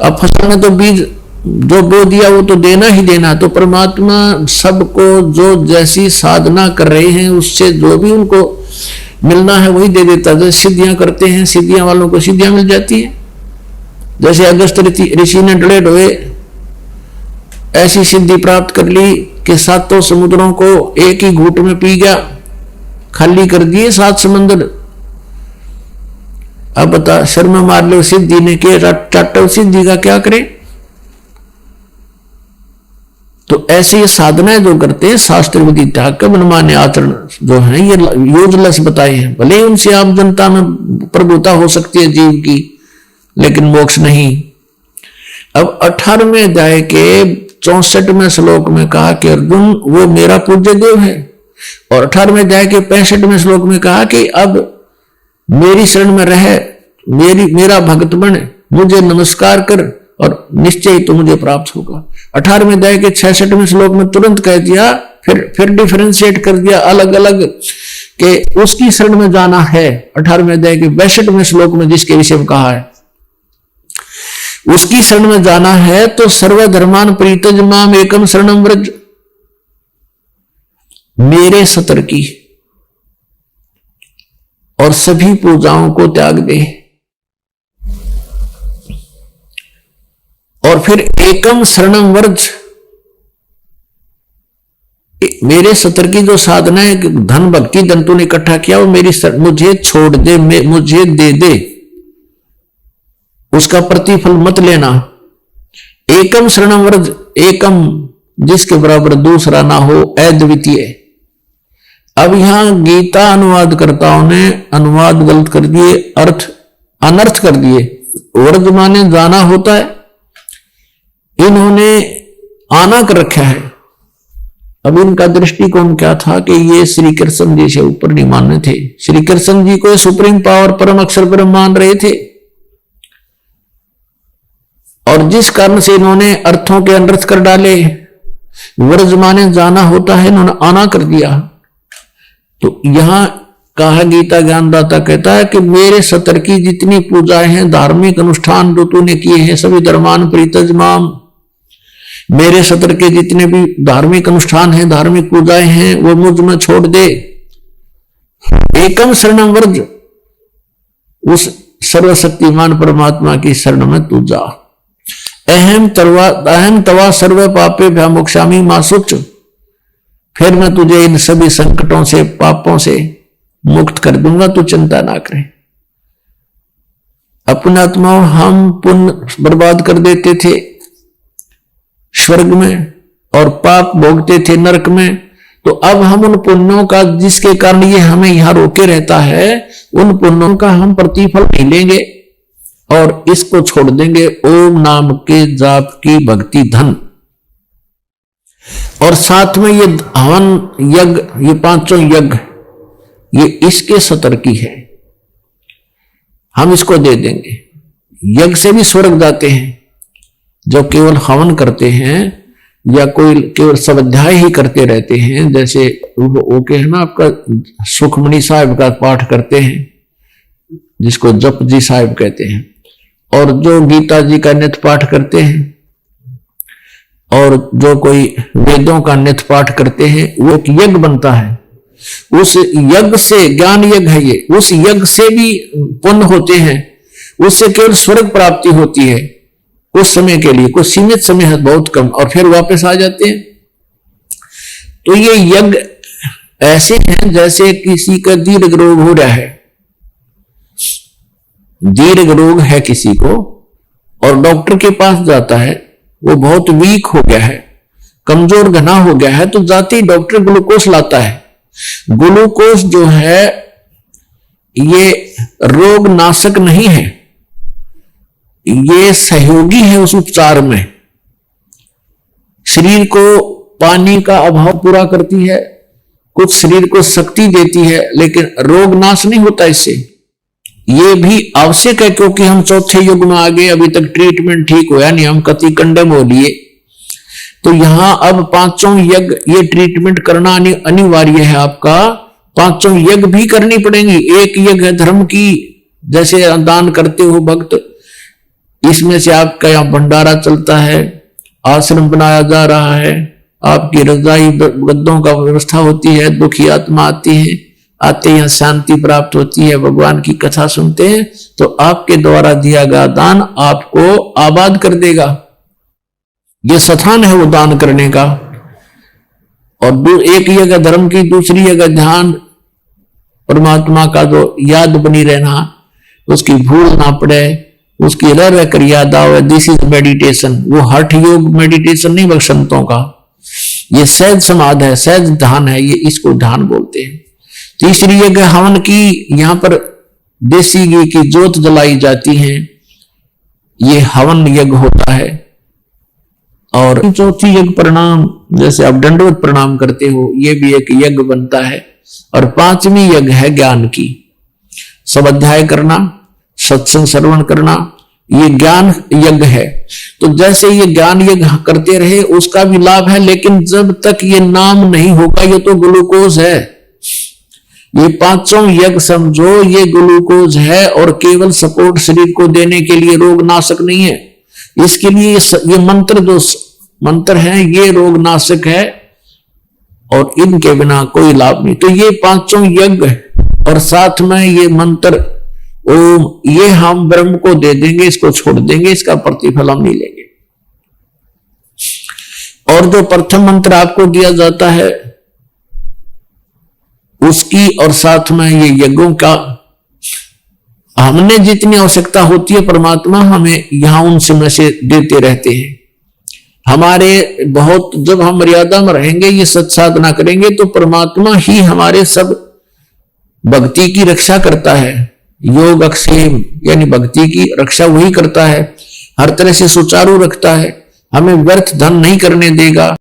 अब फसल में तो बीज जो बो दिया वो तो देना ही देना। तो परमात्मा सबको जो जैसी साधना कर रहे हैं उससे जो भी उनको मिलना है वही दे देता है। जैसे सिद्धियां करते हैं, सिद्धियां वालों को सिद्धियां मिल जाती है। जैसे अगस्त ऋषि ने डलेड हुए, ऐसी सिद्धि प्राप्त कर ली कि 7 समुद्रों को एक ही घूंट में पी गया, खाली कर दिए 7 समंदर। अब बता, शर्म मार लो सिद्धि ने के चाटो सिद्धि का क्या करे। तो ऐसी साधनाएं जो करते हैं शास्त्र विधि त्याग का मनमाने आचरण जो है ये यूजलेस बताए हैं। भले ही उनसे आप जनता में प्रभुता हो सकती है जीव की, लेकिन मोक्ष नहीं। अब 18वें अध्याय के 64वें श्लोक में कहा कि अर्जुन वो मेरा पूज्य देव है, और 18वें अध्याय के 65वें श्लोक में कहा कि अब मेरी शरण में रह, मेरा भक्त बन, मुझे नमस्कार कर और निश्चय तो मुझे प्राप्त होगा। 18वें अध्याय के 66वें श्लोक में तुरंत कह दिया, फिर डिफरेंशिएट कर दिया अलग अलग कि उसकी शरण में जाना है। 18वें अध्याय के 62वें श्लोक में जिसके विषय में कहा है उसकी शरण में जाना है, तो सर्वधर्मान परित्यज माम एकम शरणम व्रज, मेरे सतर की और सभी पूजाओं को त्याग दे। और फिर एकम शरणम व्रज, मेरे सतर की जो साधना है, धन भक्ति धन तूने इकट्ठा किया, वो मेरी मुझे छोड़ दे, मुझे दे दे, उसका प्रतिफल मत लेना। एकम शरणम व्रज, एकम जिसके बराबर दूसरा ना हो, अद्वितीय। अब यहां गीता अनुवादकर्ताओं ने अनुवाद गलत कर दिए, अर्थ अनर्थ कर दिए। व्रज माने जाना होता है, इन्होंने आना कर रखा है। अब इनका दृष्टिकोण क्या था कि ये श्री कृष्ण जी से ऊपर नहीं मानने थे, श्री कृष्ण जी को सुप्रीम पावर परम अक्षर ब्रह्म मान रहे थे, और जिस कारण से इन्होंने अर्थों के अनर्थ कर डाले। व्रज माने जाना होता है, इन्होंने आना कर दिया। तो यहां कहा, गीता ज्ञानदाता कहता है कि मेरे सतर की जितनी पूजाएं हैं, धार्मिक अनुष्ठान जो तूने किए हैं, सभी धर्मान परित्यज माम, मेरे सतर के जितने भी धार्मिक अनुष्ठान हैं, धार्मिक पूजाएं हैं, वो मुझ में छोड़ दे। एकम शरणम व्रज, उस सर्वशक्तिमान परमात्मा की शरण में तू जा। अहम तवा सर्व पापे भ्यामोक्षामि मा शुच, फिर मैं तुझे इन सभी संकटों से, पापों से मुक्त कर दूंगा, तू चिंता ना करे। अपने आत्माओं हम पुण्य बर्बाद कर देते थे स्वर्ग में, और पाप भोगते थे नरक में। तो अब हम उन पुण्यों का, जिसके कारण ये हमें यहां रोके रहता है, उन पुण्यों का हम प्रतिफल नहीं लेंगे और इसको छोड़ देंगे। ओम नाम के जाप की भक्ति धन, और साथ में ये हवन यज्ञ, ये 5 यज्ञ, ये इसके सतर की है, हम इसको दे देंगे। यज्ञ से भी स्वर्ग जाते हैं जो केवल हवन करते हैं या कोई केवल स्वाध्याय ही करते रहते हैं। जैसे वो के है ना, आपका सुखमणि साहिब का पाठ करते हैं, जिसको जप जी साहिब कहते हैं, और जो गीता जी का नित्य पाठ करते हैं, और जो कोई वेदों का नित्य पाठ करते हैं, वो एक यज्ञ बनता है। उस यज्ञ से, ज्ञान यज्ञ है ये, उस यज्ञ से भी पुण्य होते हैं, उससे केवल स्वर्ग प्राप्ति होती है कुछ समय के लिए, कुछ सीमित समय है, बहुत कम, और फिर वापस आ जाते हैं। तो ये यज्ञ ऐसे हैं जैसे किसी का दीर्घ रोग हो रहा है, दीर्घ रोग है किसी को, और डॉक्टर के पास जाता है, वो बहुत वीक हो गया है, कमजोर घना हो गया है, तो जाते ही डॉक्टर ग्लूकोज लाता है। ग्लूकोज जो है ये रोग नाशक नहीं है, ये सहयोगी है उस उपचार में। शरीर को पानी का अभाव पूरा करती है, कुछ शरीर को शक्ति देती है, लेकिन रोग नाश नहीं होता इससे। ये भी आवश्यक है, क्योंकि हम चौथे युग में आ गए, अभी तक ट्रीटमेंट ठीक होया नहीं, हम कति कंडम हो लिए। तो यहां अब 5 यज्ञ, ये ट्रीटमेंट करना अनिवार्य है आपका। 5 यज्ञ भी करनी पड़ेंगी। एक यज्ञ है धर्म की, जैसे दान करते हो भक्त, इसमें से आपका यहाँ भंडारा चलता है, आश्रम बनाया जा रहा है, आपकी रजाई गद्दों का व्यवस्था होती है, दुखी आत्मा आती है, आते यहाँ शांति प्राप्त होती है, भगवान की कथा सुनते हैं, तो आपके द्वारा दिया गया दान आपको आबाद कर देगा। ये स्थान है वो दान करने का। और एक जगह धर्म की, दूसरी जगह ध्यान, परमात्मा का जो याद बनी रहना, उसकी भूल ना पड़े, उसकी रह रह कर याद आवे, दिस इज मेडिटेशन। वो हठ योग मेडिटेशन नहीं बल्कि संतों का, ये सहज समाध है, सहज ध्यान है, ये इसको ध्यान बोलते हैं। तीसरी जगह हवन की, यहां पर देसी घी की जोत जलाई जाती है, ये हवन यज्ञ होता है। और चौथी यज्ञ प्रणाम, जैसे आप दंडवत प्रणाम करते हो, ये भी एक यज्ञ बनता है। और पांचवी यज्ञ है ज्ञान की, सब अध्याय करना, सत्संग श्रवण करना, ये ज्ञान यज्ञ है। तो जैसे ये ज्ञान यज्ञ करते रहे उसका भी लाभ है, लेकिन जब तक ये नाम नहीं होगा ये तो ग्लूकोज है। ये पांचों यज्ञ समझो ये ग्लूकोज है और केवल सपोर्ट शरीर को देने के लिए, रोग नाशक नहीं है। इसके लिए ये मंत्र जो मंत्र है ये रोग नाशक है और इनके बिना कोई लाभ नहीं। तो ये पांचों यज्ञ और साथ में ये मंत्र ओम, ये हम ब्रह्म को दे देंगे, इसको छोड़ देंगे, इसका प्रतिफल हम नहीं लेंगे। और जो प्रथम मंत्र आपको दिया जाता है उसकी और साथ में ये यज्ञों का, हमने जितनी आवश्यकता होती है परमात्मा हमें यहां उनसे में से देते रहते हैं। हमारे बहुत, जब हम मर्यादा में रहेंगे, ये सत साधना करेंगे, तो परमात्मा ही हमारे सब भक्ति की रक्षा करता है। योग अक्षेम यानी भक्ति की रक्षा वही करता है, हर तरह से सुचारू रखता है, हमें व्यर्थ धन नहीं करने देगा।